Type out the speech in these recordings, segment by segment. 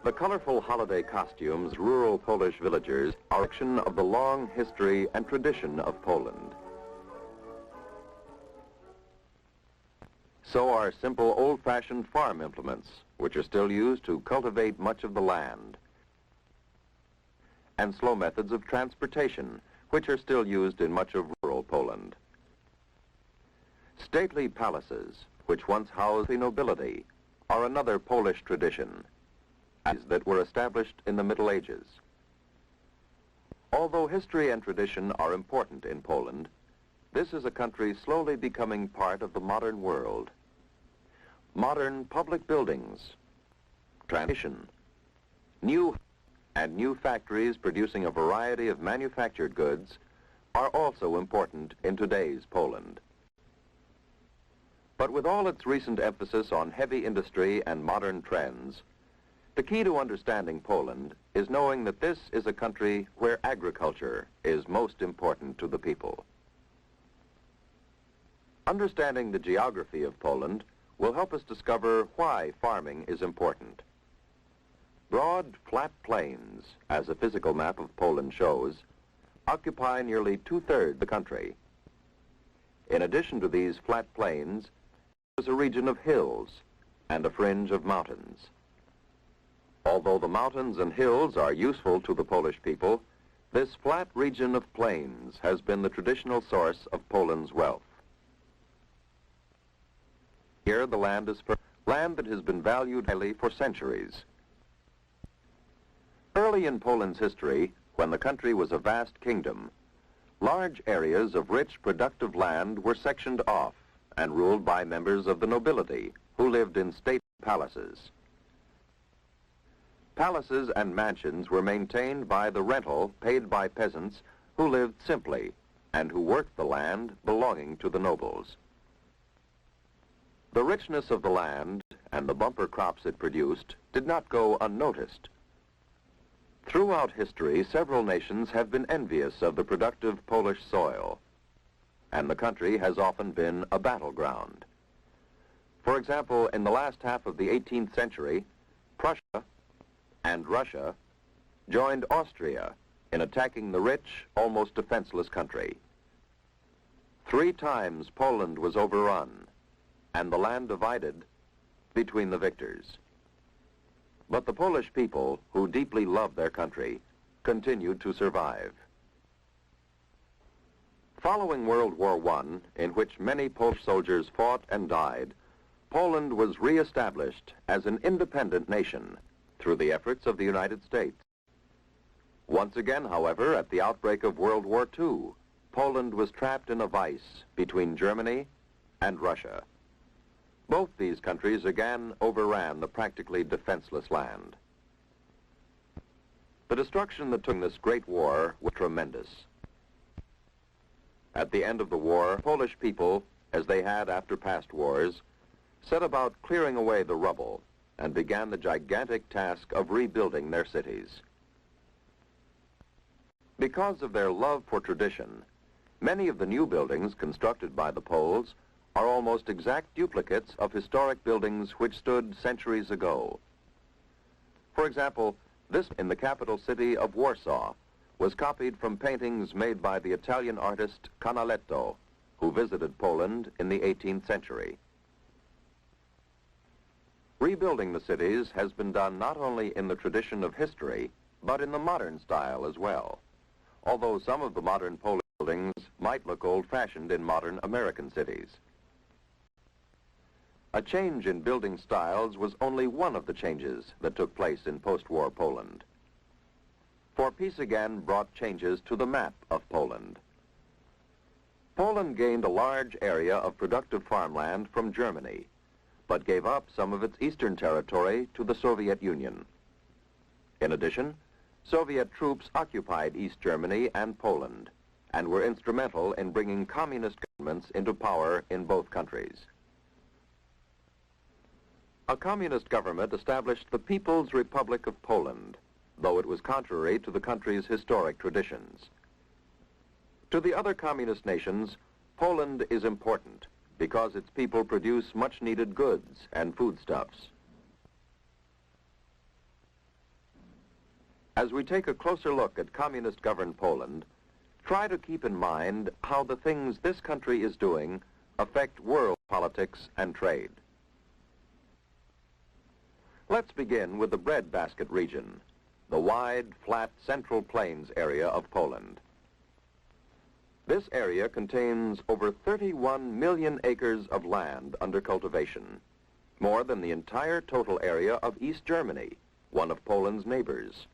The colorful holiday costumes of rural Polish villagers are a reflection of the long history and tradition of Poland. So are simple old-fashioned farm implements, which are still used to cultivate much of the land, and slow methods of transportation, which are still used in much of rural Poland. Stately palaces, which once housed the nobility, are another Polish tradition that were established in the Middle Ages. Although history and tradition are important in Poland, this is a country slowly becoming part of the modern world. Modern public buildings, transportation, new factories producing a variety of manufactured goods are also important in today's Poland. But with all its recent emphasis on heavy industry and modern trends, the key to understanding Poland is knowing that this is a country where agriculture is most important to the people. Understanding the geography of Poland will help us discover why farming is important. Broad, flat plains, as a physical map of Poland shows, occupy nearly two-thirds of the country. In addition to these flat plains, there's a region of hills and a fringe of mountains. Although the mountains and hills are useful to the Polish people, this flat region of plains has been the traditional source of Poland's wealth. Here the land is land that has been valued highly for centuries. Early in Poland's history, when the country was a vast kingdom, large areas of rich, productive land were sectioned off and ruled by members of the nobility who lived in state palaces. Palaces and mansions were maintained by the rental paid by peasants who lived simply and who worked the land belonging to the nobles. The richness of the land and the bumper crops it produced did not go unnoticed. Throughout history, several nations have been envious of the productive Polish soil, and the country has often been a battleground. For example, in the last half of the 18th century, Prussia and Russia joined Austria in attacking the rich, almost defenseless country. 3 times Poland was overrun and the land divided between the victors. But the Polish people, who deeply loved their country, continued to survive. Following World War I, in which many Polish soldiers fought and died, Poland was re-established as an independent nation through the efforts of the United States. Once again, however, at the outbreak of World War II, Poland was trapped in a vice between Germany and Russia. Both these countries again overran the practically defenseless land. The destruction that took this great war was tremendous. At the end of the war, Polish people, as they had after past wars, set about clearing away the rubble and began the gigantic task of rebuilding their cities. Because of their love for tradition, many of the new buildings constructed by the Poles are almost exact duplicates of historic buildings which stood centuries ago. For example, this in the capital city of Warsaw was copied from paintings made by the Italian artist Canaletto, who visited Poland in the 18th century. Rebuilding the cities has been done not only in the tradition of history, but in the modern style as well, although some of the modern Polish buildings might look old-fashioned in modern American cities. A change in building styles was only one of the changes that took place in post-war Poland. For peace again brought changes to the map of Poland. Poland gained a large area of productive farmland from Germany, but gave up some of its eastern territory to the Soviet Union. In addition, Soviet troops occupied East Germany and Poland, and were instrumental in bringing communist governments into power in both countries. A communist government established the People's Republic of Poland, though it was contrary to the country's historic traditions. To the other communist nations, Poland is important because its people produce much-needed goods and foodstuffs. As we take a closer look at communist-governed Poland, try to keep in mind how the things this country is doing affect world politics and trade. Let's begin with the breadbasket region, the wide, flat Central Plains area of Poland. This area contains over 31 million acres of land under cultivation, more than the entire total area of East Germany, one of Poland's neighbors.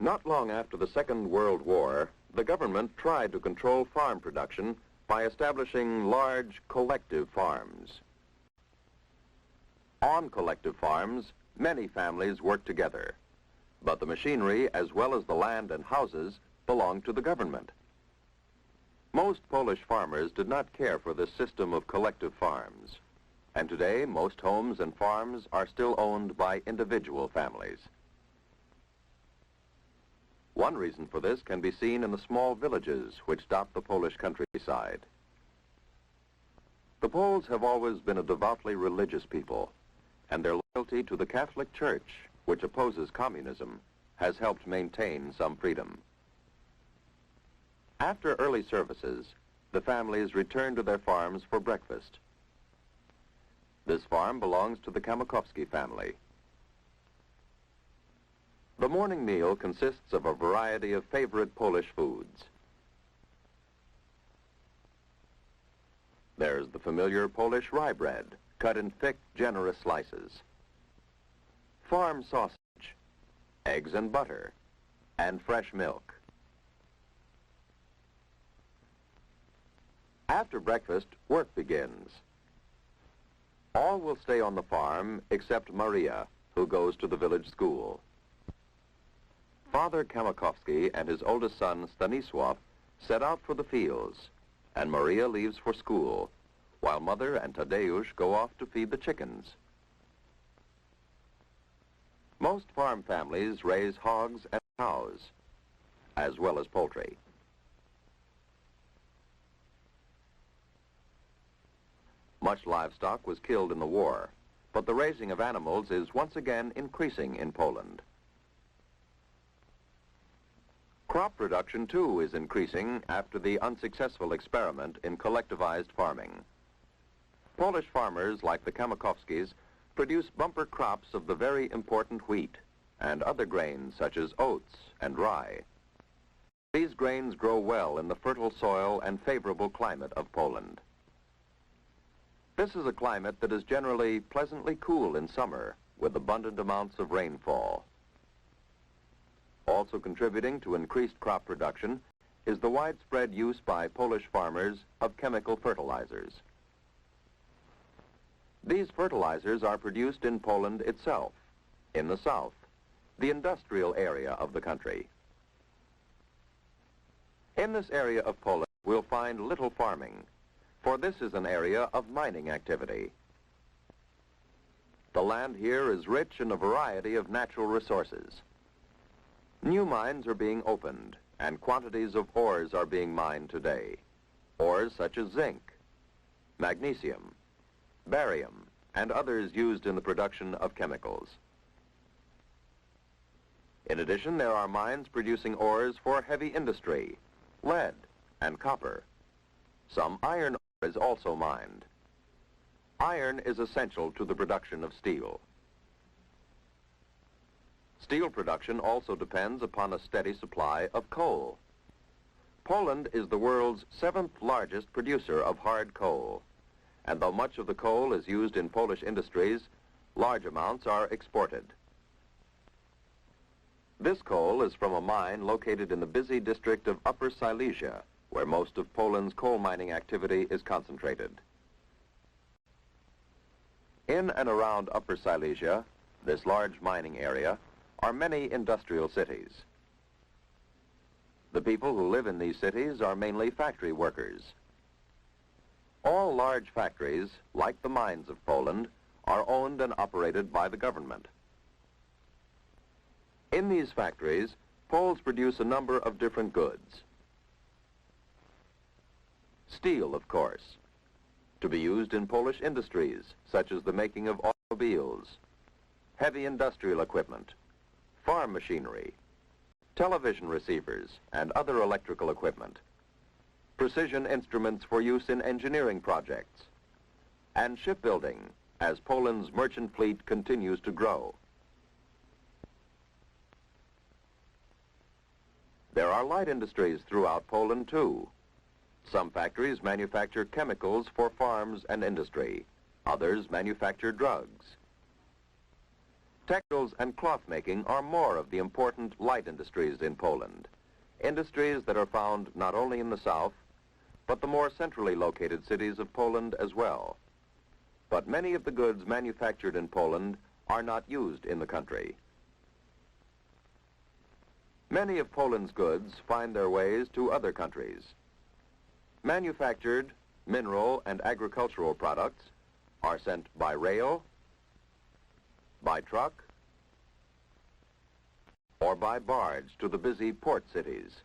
Not long after the Second World War, the government tried to control farm production by establishing large collective farms. On collective farms, many families worked together, but the machinery as well as the land and houses belonged to the government. Most Polish farmers did not care for this system of collective farms, and today most homes and farms are still owned by individual families. One reason for this can be seen in the small villages which dot the Polish countryside. The Poles have always been a devoutly religious people, and their loyalty to the Catholic Church, which opposes communism, has helped maintain some freedom. After early services, the families return to their farms for breakfast. This farm belongs to the Kamakowski family. The morning meal consists of a variety of favorite Polish foods. There's the familiar Polish rye bread, cut in thick, generous slices, farm sausage, eggs and butter, and fresh milk. After breakfast, work begins. All will stay on the farm except Maria, who goes to the village school. Father Kamakowski and his oldest son, Stanisław, set out for the fields, and Maria leaves for school, while Mother and Tadeusz go off to feed the chickens. Most farm families raise hogs and cows, as well as poultry. Much livestock was killed in the war, but the raising of animals is once again increasing in Poland. Crop production, too, is increasing after the unsuccessful experiment in collectivized farming. Polish farmers, like the Kamakowskis, produce bumper crops of the very important wheat and other grains such as oats and rye. These grains grow well in the fertile soil and favorable climate of Poland. This is a climate that is generally pleasantly cool in summer, with abundant amounts of rainfall. Also contributing to increased crop production is the widespread use by Polish farmers of chemical fertilizers. These fertilizers are produced in Poland itself, in the south, the industrial area of the country. In this area of Poland, we'll find little farming, for this is an area of mining activity. The land here is rich in a variety of natural resources. New mines are being opened, and quantities of ores are being mined today. Ores such as zinc, magnesium, barium, and others used in the production of chemicals. In addition, there are mines producing ores for heavy industry, lead, and copper. Some iron ore is also mined. Iron is essential to the production of steel. Steel production also depends upon a steady supply of coal. Poland is the world's 7th largest producer of hard coal, and though much of the coal is used in Polish industries, large amounts are exported. This coal is from a mine located in the busy district of Upper Silesia, where most of Poland's coal mining activity is concentrated. In and around Upper Silesia, this large mining area, are many industrial cities. The people who live in these cities are mainly factory workers. All large factories, like the mines of Poland, are owned and operated by the government. In these factories, Poles produce a number of different goods. Steel, of course, to be used in Polish industries, such as the making of automobiles, heavy industrial equipment, farm machinery, television receivers, and other electrical equipment, precision instruments for use in engineering projects, and shipbuilding as Poland's merchant fleet continues to grow. There are light industries throughout Poland, too. Some factories manufacture chemicals for farms and industry. Others manufacture drugs. Textiles and cloth making are more of the important light industries in Poland, industries that are found not only in the south, but the more centrally located cities of Poland as well. But many of the goods manufactured in Poland are not used in the country. Many of Poland's goods find their ways to other countries. Manufactured mineral and agricultural products are sent by rail, by truck, or by barge to the busy port cities.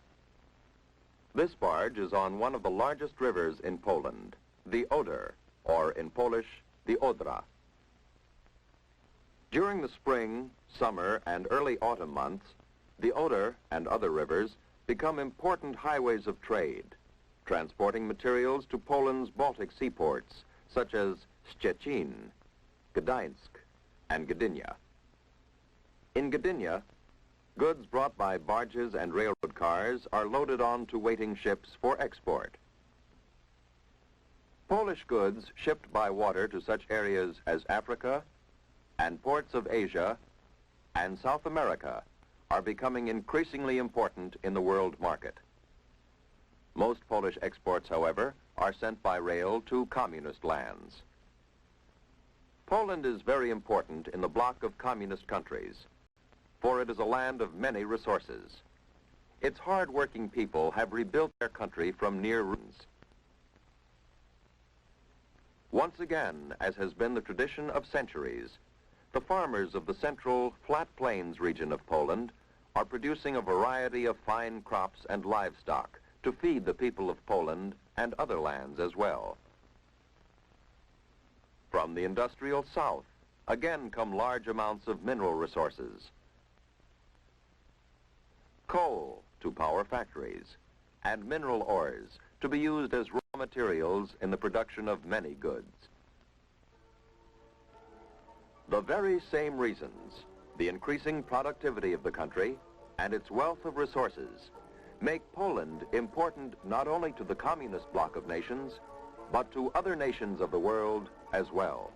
This barge is on one of the largest rivers in Poland, the Oder, or in Polish, the Odra. During the spring, summer, and early autumn months, the Oder and other rivers become important highways of trade, transporting materials to Poland's Baltic seaports, such as Szczecin, Gdańsk, and Gdynia. In Gdynia, goods brought by barges and railroad cars are loaded on to waiting ships for export. Polish goods shipped by water to such areas as Africa and ports of Asia and South America are becoming increasingly important in the world market. Most Polish exports, however, are sent by rail to communist lands. Poland is very important in the bloc of communist countries, for it is a land of many resources. Its hard-working people have rebuilt their country from near ruins. Once again, as has been the tradition of centuries, the farmers of the central flat plains region of Poland are producing a variety of fine crops and livestock to feed the people of Poland and other lands as well. From the industrial south, again come large amounts of mineral resources. Coal to power factories, and mineral ores to be used as raw materials in the production of many goods. The very same reasons, the increasing productivity of the country and its wealth of resources, make Poland important not only to the communist bloc of nations, but to other nations of the world as well.